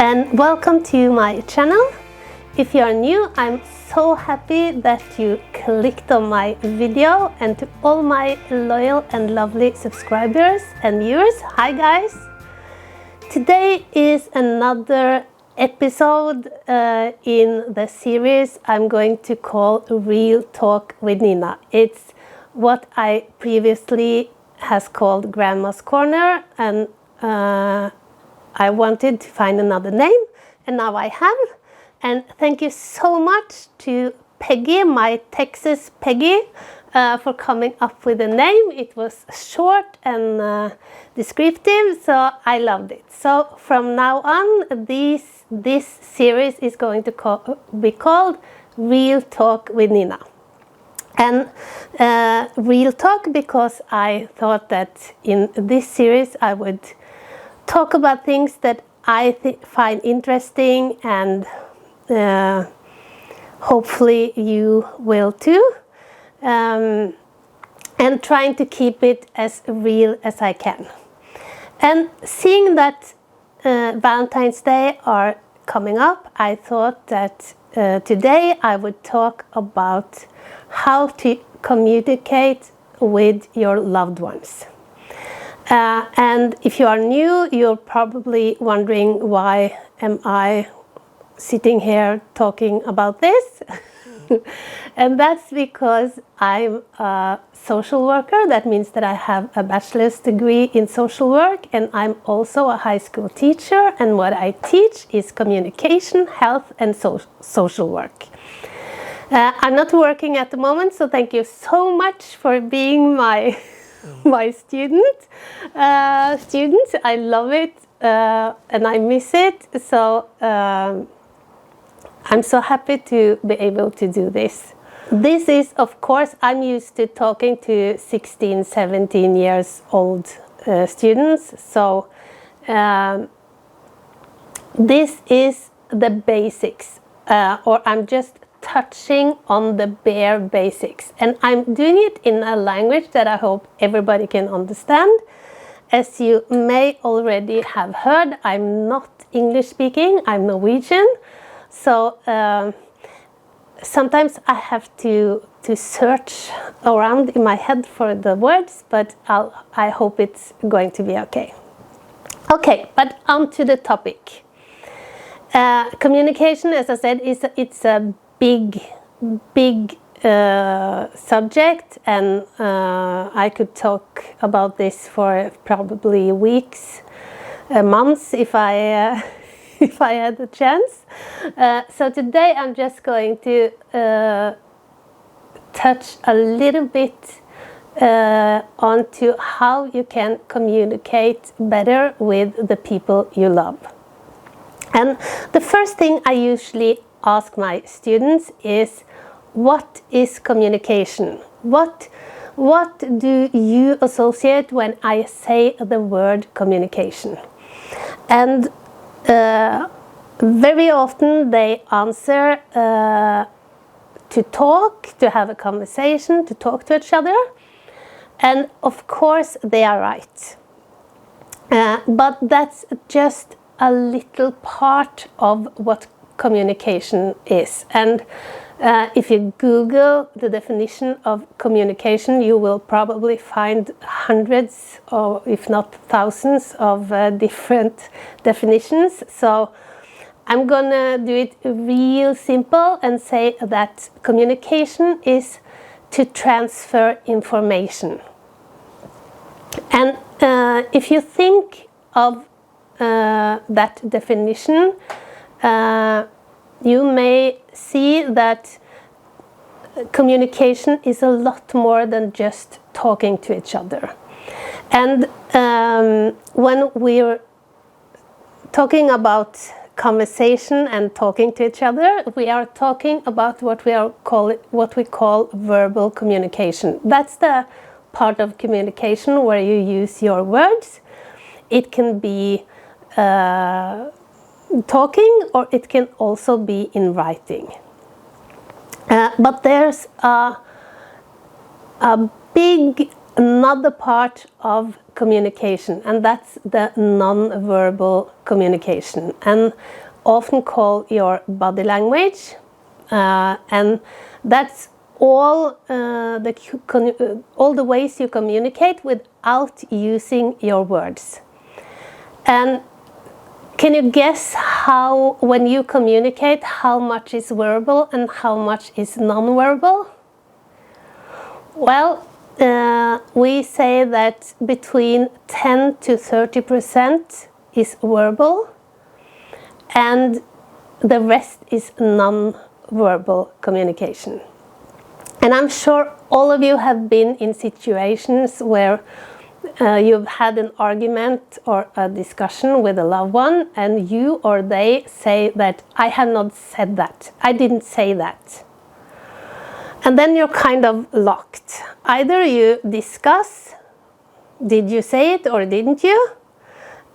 and welcome to my channel. If you are new, I'm so happy that you clicked on my video, and to all my loyal and lovely subscribers and viewers, hi guys! Today is another episode in the series I'm going to call Real Talk with Nina. It's what I previously has called Grandma's Corner, and I wanted to find another name, and now I have. And thank you so much to Peggy, my Texas Peggy, for coming up with a name. It was short and descriptive, so I loved it. So from now on, this series is going to be called Real Talk with Nina. And real talk, because I thought that in this series I would talk about things that I find interesting, and hopefully you will too, and trying to keep it as real as I can. And seeing that Valentine's Day are coming up, I thought that today I would talk about how to communicate with your loved ones. And if you are new, you're probably wondering, why am I sitting here talking about this? And that's because I'm a social worker. That means that I have a bachelor's degree in social work, and I'm also a high school teacher, and what I teach is communication, health and social work. I'm not working at the moment, so thank you so much for being my student. I love it and I miss it, so I'm so happy to be able to do this. This is, of course, I'm used to talking to 16, 17 years old students, so this is the basics, or I'm just touching on the bare basics, and I'm doing it in a language that I hope everybody can understand. As you may already have heard, I'm not English speaking, I'm Norwegian, so sometimes I have to search around in my head for the words, but I hope it's going to be okay. Okay, but on to the topic. Communication, as I said, it's a big subject, and I could talk about this for probably weeks, months, if I had the chance. So today I'm just going to touch a little bit onto how you can communicate better with the people you love. And the first thing I usually ask my students is, what is communication? What do you associate when I say the word communication? And very often they answer to talk, to have a conversation, to talk to each other. And of course they are right. But that's just a little part of what communication is. And if you Google the definition of communication, you will probably find hundreds, or if not thousands, of different definitions. So I'm gonna do it real simple and say that communication is to transfer information. And if you think of that definition, you may see that communication is a lot more than just talking to each other. And when we're talking about conversation and talking to each other, we are talking about what we call verbal communication. That's the part of communication where you use your words. It can be talking, or it can also be in writing. But there's a big another part of communication, and that's the non-verbal communication, and often called your body language, and that's all the ways you communicate without using your words. And can you guess how, when you communicate, how much is verbal and how much is non-verbal? Well, we say that between 10 to 30% is verbal, and the rest is non-verbal communication. And I'm sure all of you have been in situations where you've had an argument or a discussion with a loved one, and you or they say that I have not said that, I didn't say that. And then you're kind of locked. Either you discuss, did you say it or didn't you?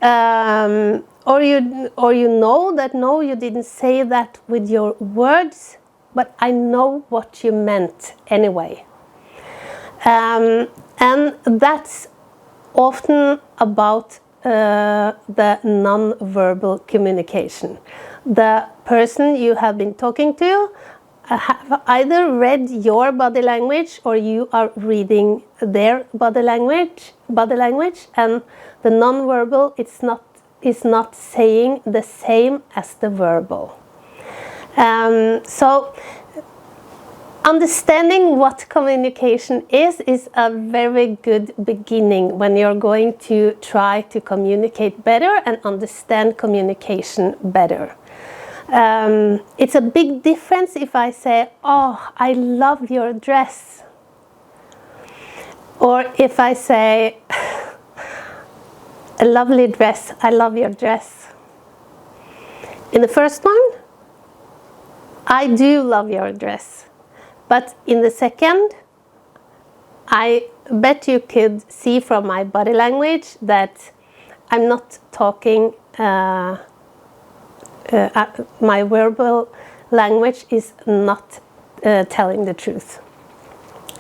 Or you know that no, you didn't say that with your words, but I know what you meant anyway. And that's often about the non-verbal communication. The person you have been talking to have either read your body language or you are reading their body language, and the non-verbal is not saying the same as the verbal. So understanding what communication is a very good beginning when you're going to try to communicate better and understand communication better. It's a big difference if I say, oh, I love your dress. Or if I say, a lovely dress, I love your dress. In the first one, I do love your dress. But in the second, I bet you could see from my body language that I'm not talking, my verbal language is not telling the truth.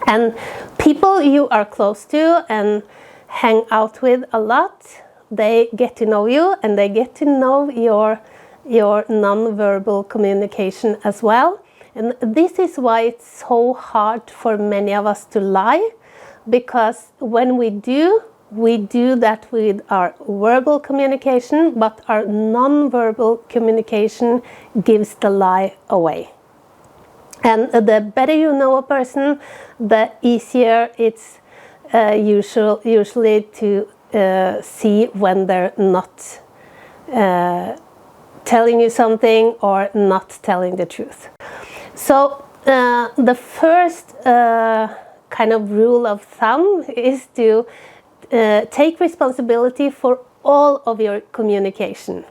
And people you are close to and hang out with a lot, they get to know you and they get to know your non-verbal communication as well. And this is why it's so hard for many of us to lie, because when we do that with our verbal communication, but our non-verbal communication gives the lie away. And the better you know a person, the easier it's usually to see when they're not telling you something or not telling the truth. So the first kind of rule of thumb is to take responsibility for all of your communication.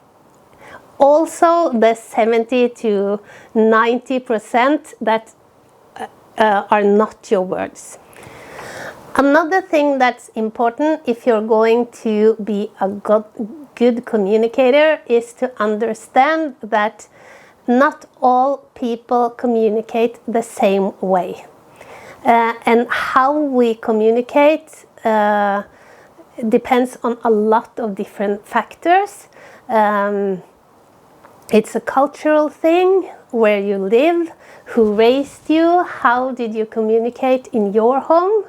Also the 70 to 90% that are not your words. Another thing that's important if you're going to be a good communicator is to understand that not all people communicate the same way. And how we communicate depends on a lot of different factors. It's a cultural thing, where you live, who raised you, how did you communicate in your home,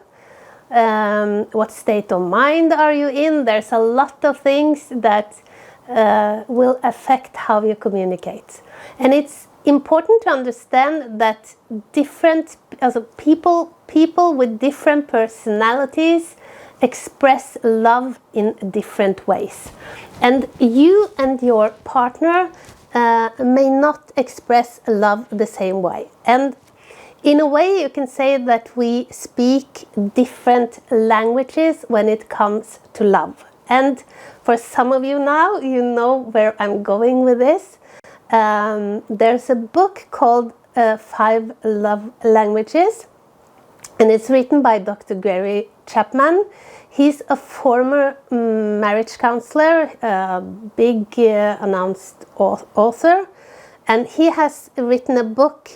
what state of mind are you in. There's a lot of things that will affect how you communicate. And it's important to understand that people with different personalities express love in different ways. And you and your partner may not express love the same way. And in a way you can say that we speak different languages when it comes to love. And for some of you now, you know where I'm going with this. There's a book called 5 Love Languages, and it's written by Dr. Gary Chapman. He's a former marriage counselor, a big announced author, and he has written a book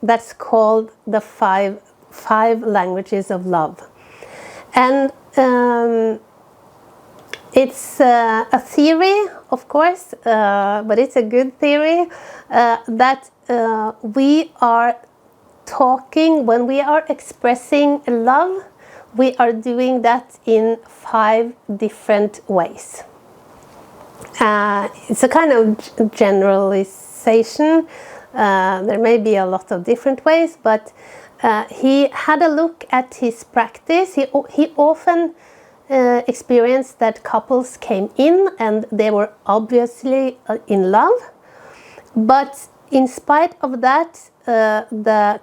that's called the 5 5 languages of love. And it's a theory, of course, but it's a good theory, that we are talking, when we are expressing love, we are doing that in 5 different ways. It's a kind of generalization. There may be a lot of different ways, but he had a look at his practice. He often experienced that couples came in and they were obviously in love, but in spite of that, the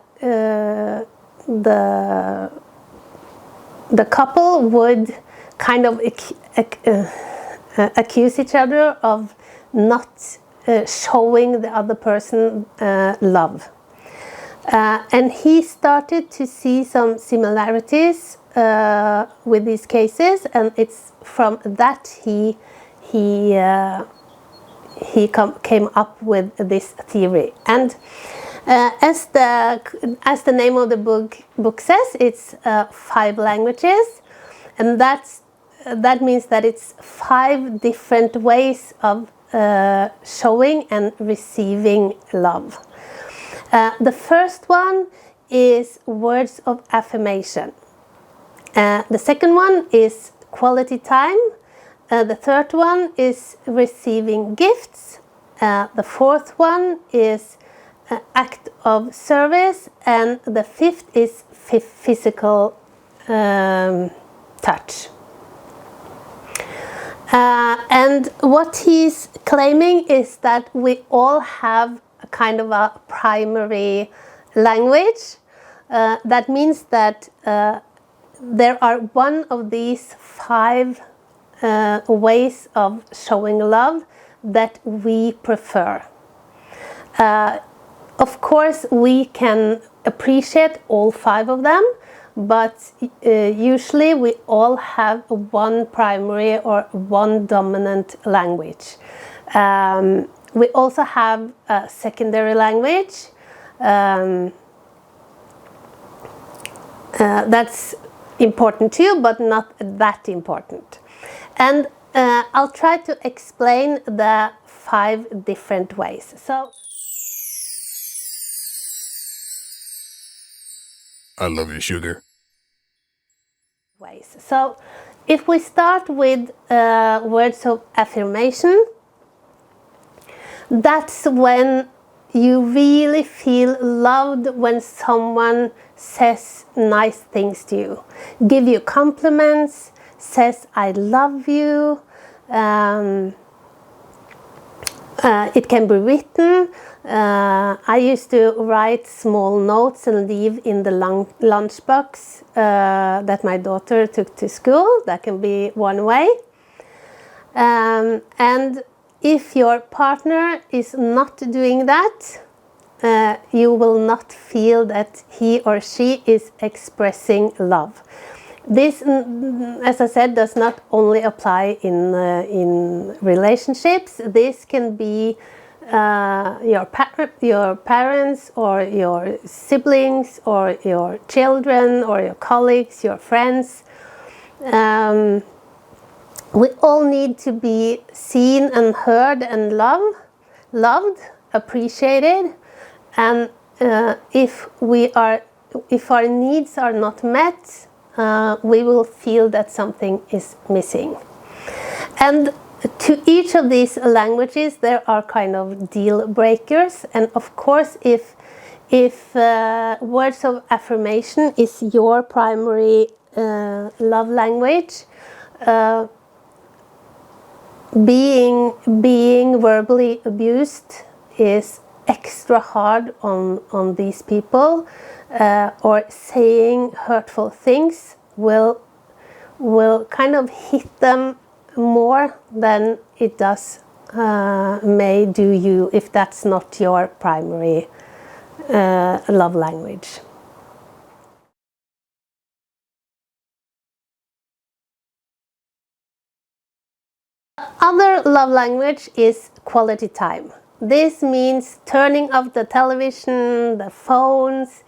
couple would kind of accuse each other of not showing the other person love. And he started to see some similarities with these cases, and it's from that he came up with this theory. And as the name of the book says, it's 5 languages, and that means that it's 5 different ways of showing and receiving love. The first one is words of affirmation. The second one is quality time. The third one is receiving gifts. The fourth one is act of service, and the 5th is physical touch. And what he's claiming is that we all have a kind of a primary language. That means that there are one of these 5 ways of showing love that we prefer. Of course, we can appreciate all 5 of them, but usually we all have one primary or one dominant language. We also have a secondary language. That's important too, but not that important. And I'll try to explain the 5 different ways. So, I love you, sugar. So if we start with words of affirmation, that's when you really feel loved, when someone says nice things to you, give you compliments, says I love you. It can be written. I used to write small notes and leave in the lunchbox that my daughter took to school. That can be one way. And if your partner is not doing that, you will not feel that he or she is expressing love. This, as I said, does not only apply in relationships. This can be your parents or your siblings or your children or your colleagues, your friends. We all need to be seen and heard and loved, appreciated, and if our needs are not met, we will feel that something is missing. And to each of these languages there are kind of deal breakers, and of course if words of affirmation is your primary love language, being verbally abused is extra hard on these people, or saying hurtful things will kind of hit them more than it does may do you if that's not your primary love language. Other love language is quality time. This means turning off the television, the phones,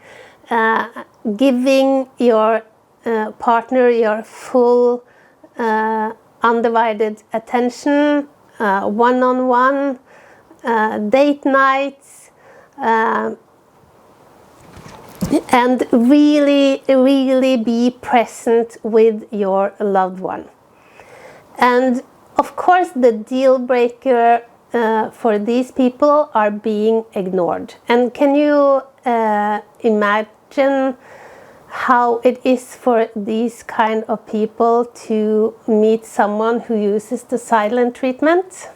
giving your partner your full undivided attention, one-on-one, date nights, and really be present with your loved one. And of course the deal breaker for these people are being ignored. And can you imagine how it is for these kind of people to meet someone who uses the silent treatment?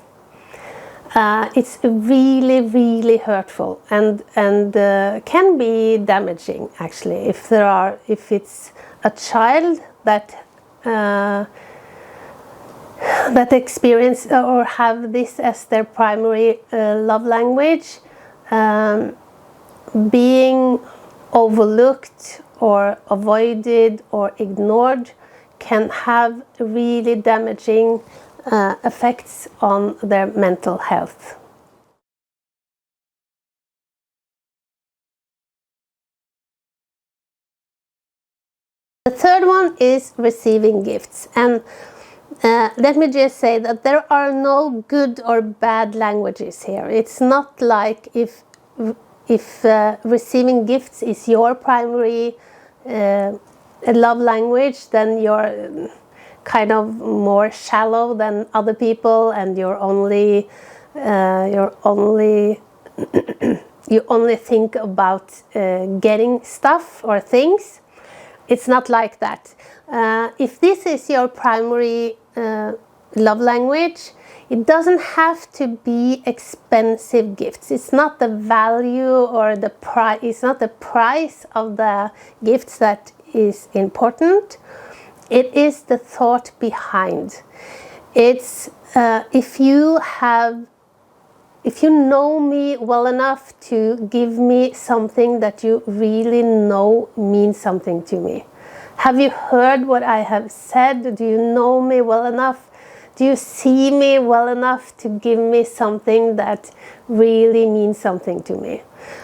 It's really hurtful and can be damaging, actually, if it's a child that experience or have this as their primary love language. Being overlooked or avoided or ignored can have really damaging effects on their mental health. The third one is receiving gifts, and let me just say that there are no good or bad languages here. It's not like if receiving gifts is your primary love language, then you're kind of more shallow than other people, and you only think about getting stuff or things. It's not like that. If this is your primary love language, it doesn't have to be expensive gifts. It's not the value or the price. It's not the price of the gifts that is important. It is the thought behind. It's if you know me well enough to give me something that you really know means something to me. Have you heard what I have said? Do you know me well enough? Do you see me well enough to give me something that really means something to me?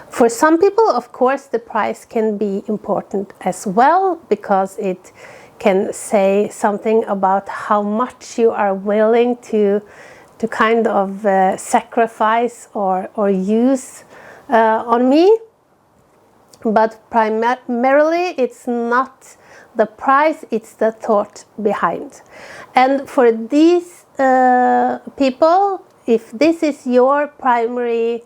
For some people, of course, the price can be important as well, because it can say something about how much you are willing to kind of sacrifice or use on me. But primarily it's not the price, it's the thought behind. And for these people, if this is your primary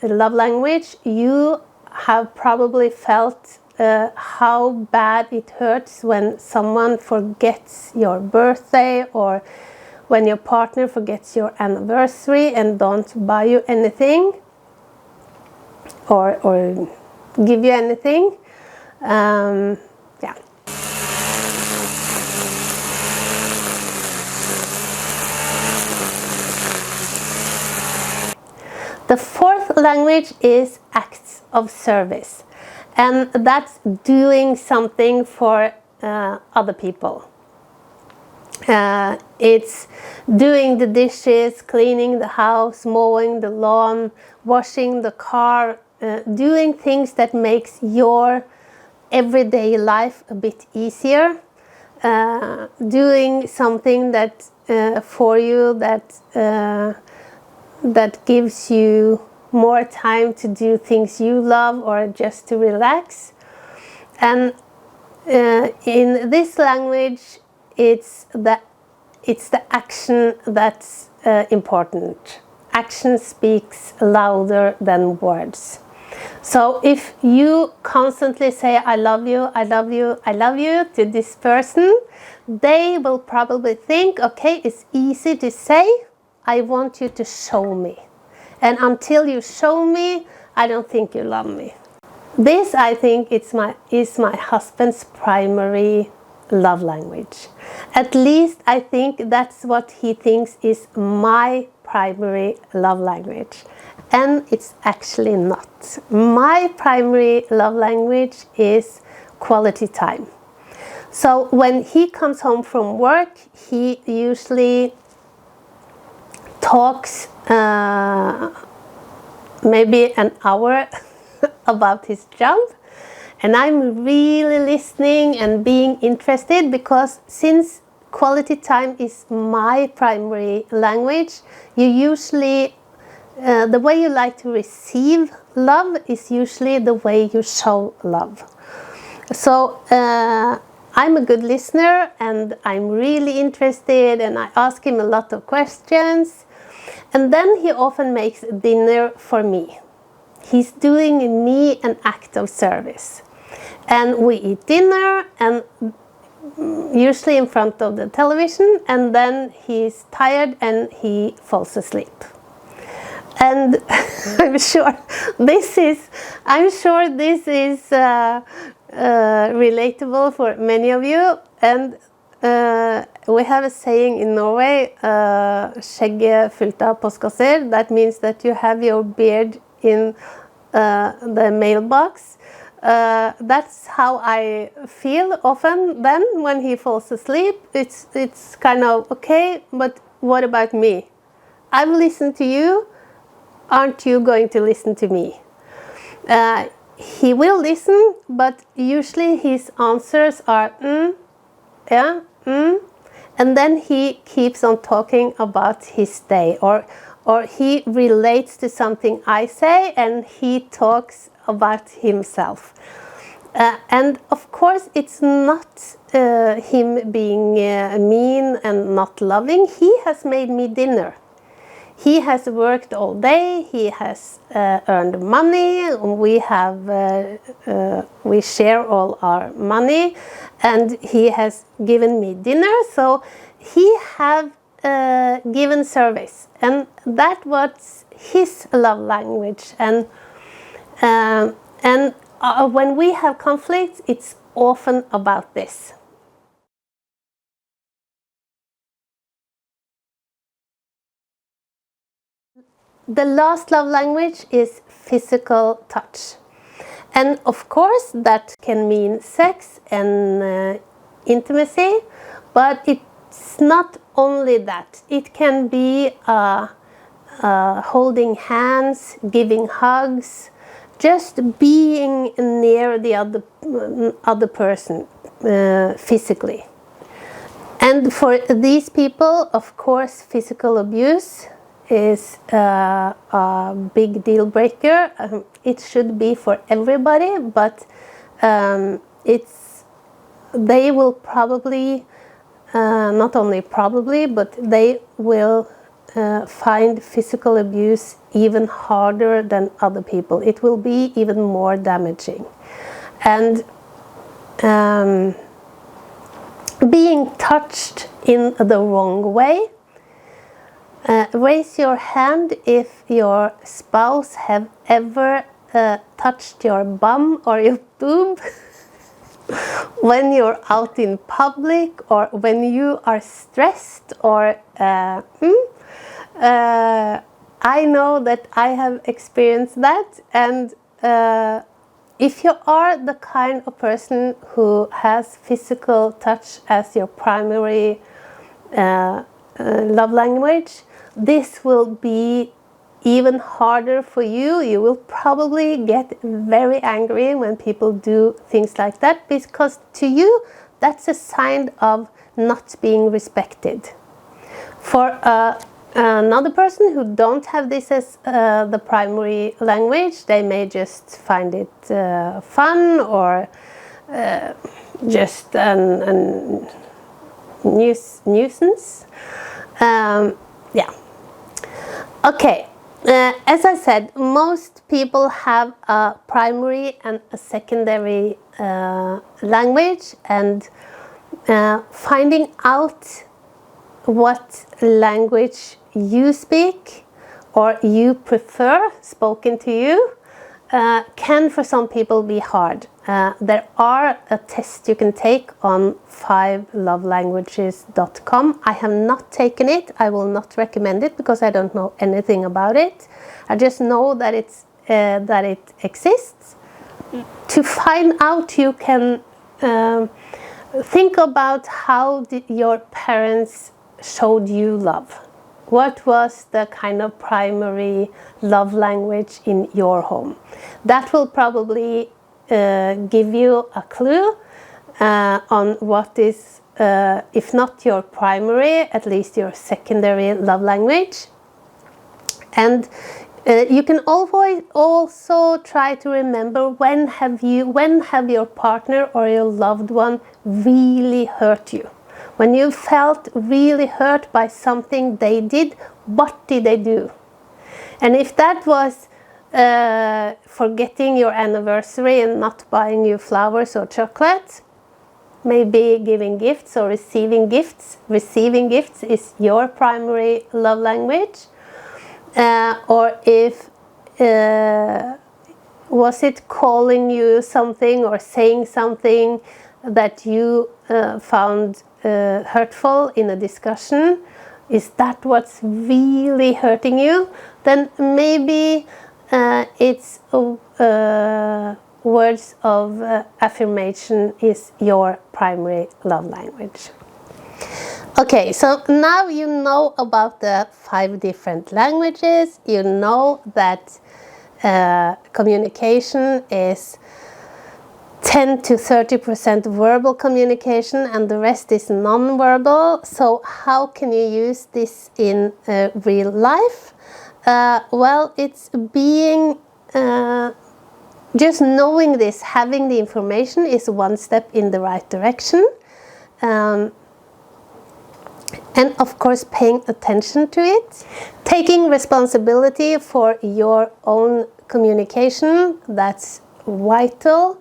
love language, you have probably felt how bad it hurts when someone forgets your birthday, or when your partner forgets your anniversary and don't buy you anything or give you anything. Yeah. The fourth language is acts of service, and that's doing something for other people. It's doing the dishes, cleaning the house, mowing the lawn, washing the car, doing things that makes your everyday life a bit easier, doing something that for you that gives you more time to do things you love or just to relax. And in this language, it's the action that's important. Action speaks louder than words. So if you constantly say I love you, I love you, I love you to this person, they will probably think, okay, it's easy to say, I want you to show me. And until you show me, I don't think you love me. This, I think, is my husband's primary love language. At least I think that's what he thinks is my primary love language. And it's actually not. My primary love language is quality time. So when he comes home from work, he usually talks maybe an hour about his job. And I'm really listening and being interested, because since quality time is my primary language, you usually, the way you like to receive love is usually the way you show love. So I'm a good listener, and I'm really interested, and I ask him a lot of questions. And then he often makes dinner for me. He's doing me an act of service. And we eat dinner, and usually in front of the television, and then he's tired and he falls asleep. And I'm sure this is relatable for many of you. And we have a saying in Norway, skjegget fullt av postkasser. That means that you have your beard in the mailbox. That's how I feel often then when he falls asleep. It's kind of, okay, but what about me? I've listened to you. Aren't you going to listen to me? He will listen, but usually his answers are yeah, and then he keeps on talking about his day, or he relates to something I say, and he talks about himself. And of course it's not him being mean and not loving. He has made me dinner. He has worked all day. He has earned money. We share all our money, and he has given me dinner. So he have given service, and that was his love language. And when we have conflicts, it's often about this. The last love language is physical touch. And of course that can mean sex and intimacy, but it's not only that. It can be holding hands, giving hugs, just being near the other person physically. And for these people, of course, physical abuse is a big deal breaker. It should be for everybody, but they will probably, not only probably, but they will find physical abuse even harder than other people. It will be even more damaging. And being touched in the wrong way. Raise your hand if your spouse have ever touched your bum or your boob when you're out in public, or when you are stressed, or I know that I have experienced that. And if you are the kind of person who has physical touch as your primary love language, this will be even harder for you. You will probably get very angry when people do things like that, because to you that's a sign of not being respected. For another person who don't have this as the primary language, they may just find it fun, or just a nuisance. Yeah. Okay. As I said, most people have a primary and a secondary language, and finding out what language you speak or you prefer spoken to you can for some people be hard. There are a test you can take on 5lovelanguages.com. I have not taken it. I will not recommend it because I don't know anything about it. I just know that it exists. To find out, you can think about how your parents showed you love. What was the kind of primary love language in your home? That will probably give you a clue on what is, if not your primary, at least your secondary love language. And you can always also try to remember when have your partner or your loved one really hurt you. When you felt really hurt by something they did, what did they do? And if that was forgetting your anniversary and not buying you flowers or chocolate, maybe giving gifts or receiving gifts. Receiving gifts is your primary love language. Or if was it calling you something or saying something that you found hurtful in a discussion? Is that what's really hurting you? Then maybe it's words of affirmation is your primary love language. Okay, so now you know about the 5 different languages. You know that communication is 10 to 30% verbal communication and the rest is non-verbal. So how can you use this in real life? Well, it's being just knowing this, having the information is one step in the right direction. And of course paying attention to it, taking responsibility for your own communication, that's vital,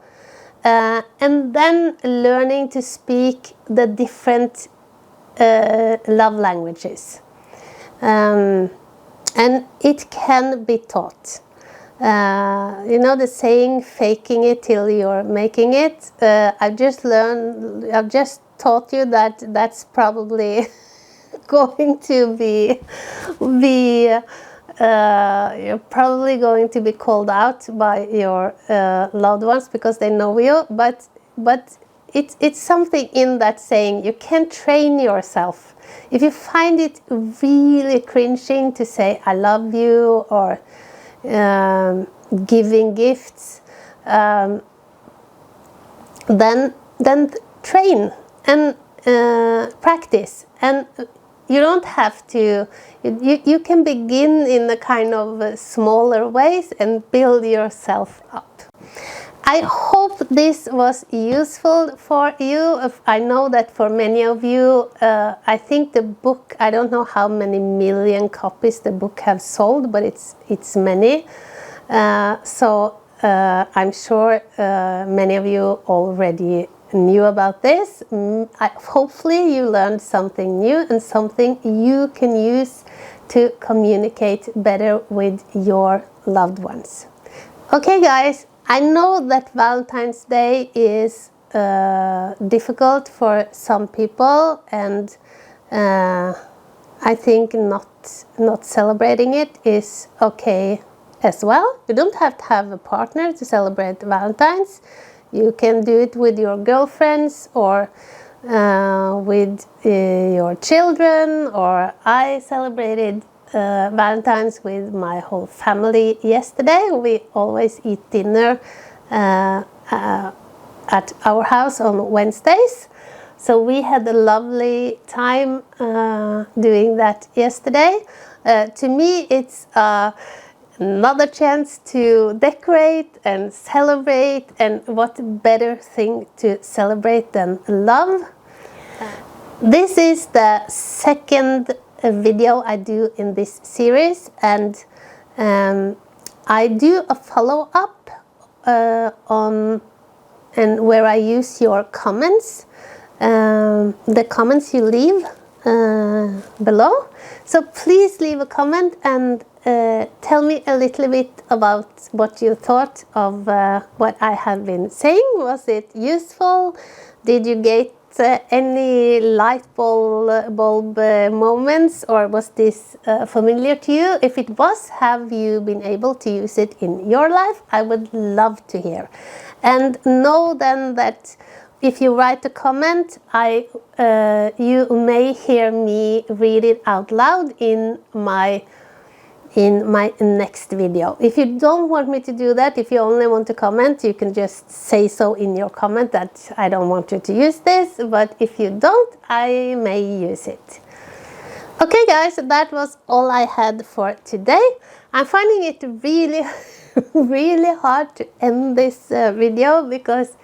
and then learning to speak the different love languages, and it can be taught. You know the saying, faking it till you're making it. I've just taught you that that's probably going to be you're probably going to be called out by your loved ones because they know you, but it's something in that saying. You can train yourself. If you find it really cringing to say I love you or giving gifts, then train and practice. And you don't have to, you can begin in a kind of smaller ways and build yourself up. I hope this was useful for you. I know that for many of you, I think the book, I don't know how many million copies the book have sold, but it's many. So I'm sure many of you already knew about this. Hopefully you learned something new and something you can use to communicate better with your loved ones. Okay guys, I know that Valentine's Day is difficult for some people, and I think not celebrating it is okay as well. You don't have to have a partner to celebrate Valentine's. You can do it with your girlfriends or with your children, or I celebrated Valentine's with my whole family yesterday. We always eat dinner at our house on Wednesdays. So we had a lovely time doing that yesterday. To me, it's another chance to decorate and celebrate, and what better thing to celebrate than love. This is the second video I do in this series, and I do a follow-up on and where I use your comments, the comments you leave below. So please leave a comment and tell me a little bit about what you thought of what I have been saying. Was it useful? Did you get any light bulb moments, or was this familiar to you? If it was, have you been able to use it in your life? I would love to hear. And know then that if you write a comment, you may hear me read it out loud in my next video. If you don't want me to do that, if you only want to comment, you can just say so in your comment that I don't want you to use this, but if you don't, I may use it. Okay guys, that was all I had for today. I'm finding it really really hard to end this video because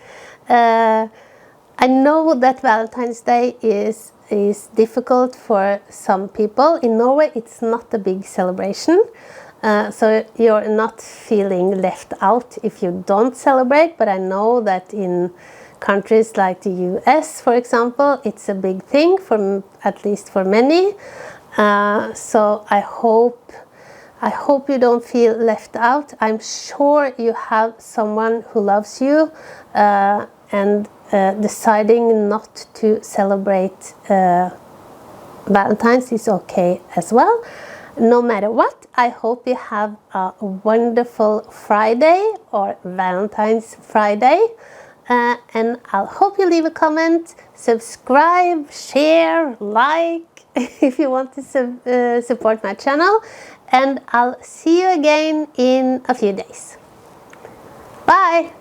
I know that Valentine's Day is difficult for some people. In Norway it's not a big celebration, so you're not feeling left out if you don't celebrate, but I know that in countries like the US, for example, it's a big thing, at least for many. So I hope you don't feel left out. I'm sure you have someone who loves you, and deciding not to celebrate Valentine's is okay as well. No matter what, I hope you have a wonderful Friday or Valentine's Friday, and I'll hope you leave a comment, subscribe, share, like if you want to support my channel, and I'll see you again in a few days. Bye!